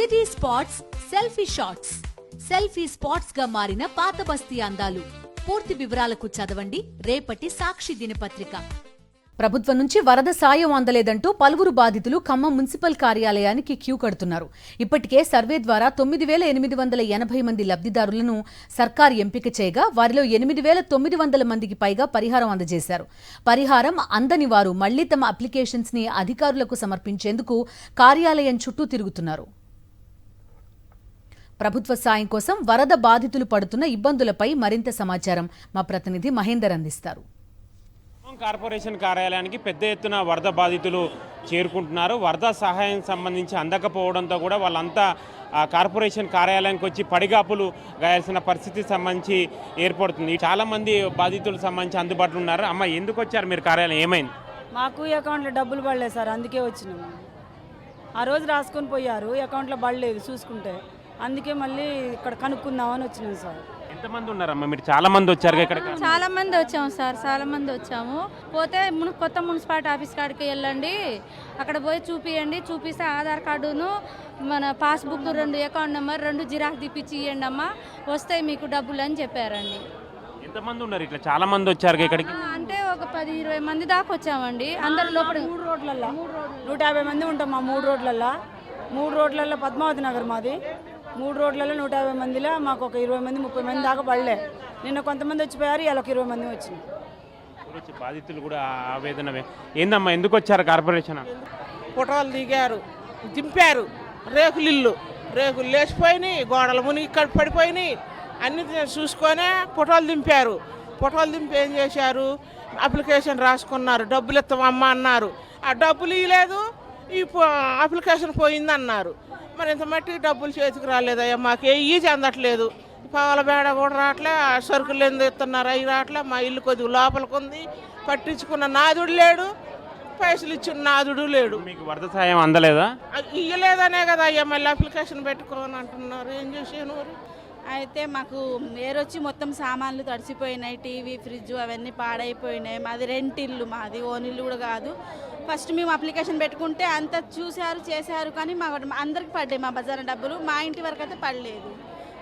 City spots selfie shots. Selfie spots గా మారిన పాత బస్తీ అందాలు. పూర్తి వివరాలకు చదవండి రేపటి సాక్షి దినపత్రిక. ప్రభుత్వం నుంచి వరద సాయం అందలేదంటూ పలువురు బాధితులు ఖమ్మం మున్సిపల్ కార్యాలయానికి క్యూ కడుతున్నారు. ఇప్పటికే సర్వే ద్వారా 9,880 మంది లబ్ధిదారులను సర్కారు ఎంపిక చేయగా వారిలో 8,900 మందికి పైగా పరిహారం అందజేశారు. పరిహారం అందని వారు మళ్లీ తమ అప్లికేషన్స్ ని అధికారులకు సమర్పించేందుకు కార్యాలయం చుట్టూ తిరుగుతున్నారు. ప్రభుత్వ సాయం కోసం వరద బాధితులు పడుతున్న ఇబ్బందులపై మరింత సమాచారం మా ప్రతినిధి మహేందర్ అందిస్తారు. కార్పొరేషన్ కార్యాలయానికి పెద్ద ఎత్తున వరద బాధితులు చేరుకుంటున్నారు. వరద సహాయం సంబంధించి అందకపోవడంతో కూడా వాళ్ళంతా కార్పొరేషన్ కార్యాలయానికి వచ్చి పడిగాపులు గాయాల్సిన పరిస్థితి సంబంధించి ఏర్పడుతుంది. చాలామంది బాధితులకు సంబంధించి అందుబాటులో ఉన్నారు. అమ్మ, ఎందుకు వచ్చారు మీరు కార్యాలయం? ఏమైంది? మాకు అకౌంట్లో డబ్బులు పడలేదు సార్, అందుకే వచ్చినాము. ఆ రోజు రాసుకొని పోయారు, అకౌంట్లో పడలేదు చూసుకుంటే, అందుకే మళ్ళీ ఇక్కడ కనుక్కుందామని వచ్చినాం సార్. ఎంతమంది ఉన్నారమ్మా మీరు? చాలా మంది వచ్చారు ఇక్కడ? చాలా మంది వచ్చాము సార్, చాలా మంది వచ్చాము. పోతే కొత్త మున్సిపాలిటీ ఆఫీస్ కాడికి వెళ్ళండి, అక్కడ పోయి చూపియండి, చూపిస్తే ఆధార్ కార్డును మన పాస్బుక్ 2 అకౌంట్ నెంబర్ 2 జిరాక్స్ తీపిచ్చి ఇవ్వండి అమ్మా, వస్తాయి మీకు డబ్బులు అని చెప్పారండి. ఎంతమంది ఉన్నారు ఇట్లా? చాలా మంది వచ్చారు ఇక్కడికి. అంటే ఒక 10-20 మంది దాకా వచ్చామండి. అందరి లోపల 3 రోడ్లల్లో 150 మంది ఉంటాం. మా 3 రోడ్లల్లో పద్మావతి నగర్ మాది. 3 రోడ్లలో 150 మందిలో మాకు ఒక 20 మంది 30 మంది దాకా పడలే. నిన్న కొంతమంది వచ్చిపోయారు, ఇలా 20 మంది వచ్చినాయి. బాధితులు కూడా ఆవేదన. ఏందమ్మా, ఎందుకు వచ్చారు కార్పొరేషన్? ఫోటోలు దిగారు, దింపారు. రేకులు లేచిపోయినాయి, గోడలు మునిగి ఇక్కడ పడిపోయినాయి. అన్ని చూసుకొనే ఫోటోలు దింపారు. ఫోటోలు దింపి ఏం చేశారు? అప్లికేషన్ రాసుకున్నారు. డబ్బులు ఇస్తామమ్మా అన్నారు. ఆ డబ్బులు ఇవ్వలేదు, ఈ అప్లికేషన్ పోయింది అన్నారు. మరి ఇంత మట్టికి డబ్బులు చేతికి రాలేదయ్యా, మాకు ఏ చెందట్లేదు. పావుల బేడ కూడా రావట్లే, సరుకులు ఎందుకు ఇస్తున్నారు అవి రావట్లే. మా ఇల్లు కొద్దిగా లోపలికి ఉంది, పట్టించుకున్న నాదుడు లేడు, పైసలు ఇచ్చిన నాదుడు లేడు. మీకు వరద సాయం అందలేదా? ఇయ్యలేదనే కదా అయ్యా మళ్ళీ అప్లికేషన్ పెట్టుకోని అంటున్నారు. ఏం చేసాను? అయితే మాకు ఏరొచ్చి మొత్తం సామాన్లు తడిసిపోయినాయి, టీవీ ఫ్రిడ్జ్ అవన్నీ పాడైపోయినాయి. మాది రెంటిల్లు, మాది ఓన్ ఇల్లు కూడా కాదు. ఫస్ట్ మేము అప్లికేషన్ పెట్టుకుంటే అంత చూశారు చేశారు, కానీ మా అందరికి పడ్డాయి మా బజార్ డబ్బులు. మా ఇంటి వరకు అయితే పడలేదు.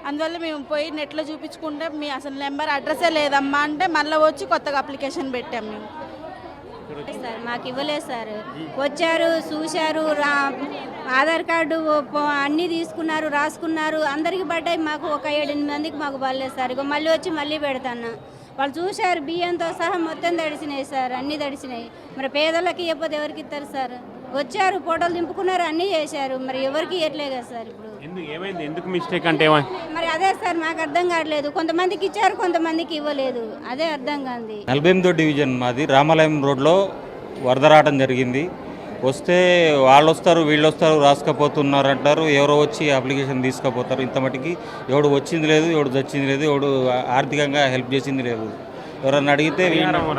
అందువల్ల మేము పోయి నెట్లో చూపించుకుంటే మీ అసలు నెంబర్ అడ్రస్సే లేదమ్మా అంటే మళ్ళీ వచ్చి కొత్తగా అప్లికేషన్ పెట్టాం మేము. సార్ మాకు ఇవ్వలేదు సార్. వచ్చారు, చూశారు, ఆధార్ కార్డు అన్నీ తీసుకున్నారు, రాసుకున్నారు, అందరికి పడ్డాయి. మాకు ఒక 7-8 మందికి మాకు పడలేదు సార్. ఇక మళ్ళీ వచ్చి మళ్ళీ పెడతాను. వాళ్ళు చూశారు, బియ్యంతో సహా మొత్తం తడిసినాయి సార్, అన్నీ తడిసినాయి. మరి పేదలకి ఇవ్వకపోతే ఎవరికి ఇస్తారు సార్? వచ్చారు, ఫోటోలు దింపుకున్నారు, అన్నీ చేశారు, మరి ఎవరికి ఇవ్వట్లేదు కదా సార్. ఇప్పుడు ఏమైంది? ఎందుకు మిస్టేక్ అంటే మరి అదే సార్ మాకు అర్థం కావట్లేదు. కొంతమందికి ఇచ్చారు, కొంతమందికి ఇవ్వలేదు, అదే అర్థం కాదు. 48వ డివిజన్ మాది. రామాలయం రోడ్లో వరద రావడం జరిగింది. వస్తే వాళ్ళు వస్తారు, వీళ్ళు వస్తారు, రాసుకపోతున్నారు అంటారు. ఎవరో వచ్చి అప్లికేషన్ తీసుకుపోతారు. ఇంత మటుకి ఎవడు వచ్చింది లేదు, ఎవడు చచ్చింది లేదు, ఎవడు ఆర్థికంగా హెల్ప్ చేసింది లేదు. ఎవరన్నా అడిగితే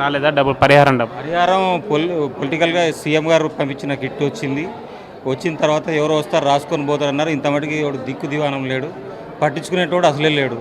రాలేదా డబ్బులు? పరిహారం పొలిటికల్గా సీఎం గారు పంపించిన కిట్ వచ్చింది. వచ్చిన తర్వాత ఎవరో వస్తారు, రాసుకొని పోతారు అన్నారు. ఇంత మటుకి ఎవడు దిక్కు దివానం లేడు, పట్టించుకునేటోడు అసలే లేడు.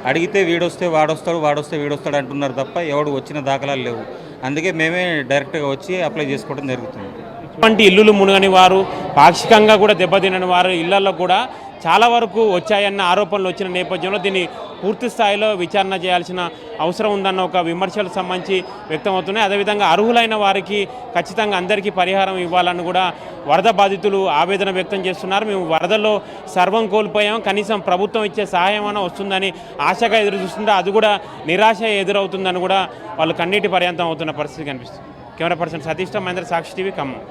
అడిగితే వీడొస్తే వాడొస్తాడు, వాడొస్తే వీడొస్తాడు అంటున్నారు తప్ప ఎవడు వచ్చిన దాఖలాలు లేవు. అందుకే మేమే డైరెక్ట్గా వచ్చి అప్లై చేసుకోవడం జరుగుతుంది. ఇటువంటి ఇల్లులు మునగని వారు, పాక్షికంగా కూడా దెబ్బతినని వారు ఇళ్లలో కూడా చాలా వరకు వచ్చాయన్న ఆరోపణలు వచ్చిన నేపథ్యంలో దీన్ని పూర్తి స్థాయిలో విచారణ చేయాల్సిన అవసరం ఉందన్న ఒక విమర్శలకు సంబంధించి వ్యక్తమవుతున్నాయి. అదేవిధంగా అర్హులైన వారికి ఖచ్చితంగా అందరికీ పరిహారం ఇవ్వాలని కూడా వరద బాధితులు ఆవేదన వ్యక్తం చేస్తున్నారు. మేము వరదల్లో సర్వం కోల్పోయాం, కనీసం ప్రభుత్వం ఇచ్చే సహాయం అయినా వస్తుందని ఆశగా ఎదురు చూస్తుంటే అది కూడా నిరాశ ఎదురవుతుందని కూడా వాళ్ళు కన్నీటి పర్యంతం అవుతున్న పరిస్థితి కనిపిస్తుంది. కెమెరా పర్సన్ సతీష్తో మహేంద్ర, సాక్షి టీవీ, ఖమ్మం.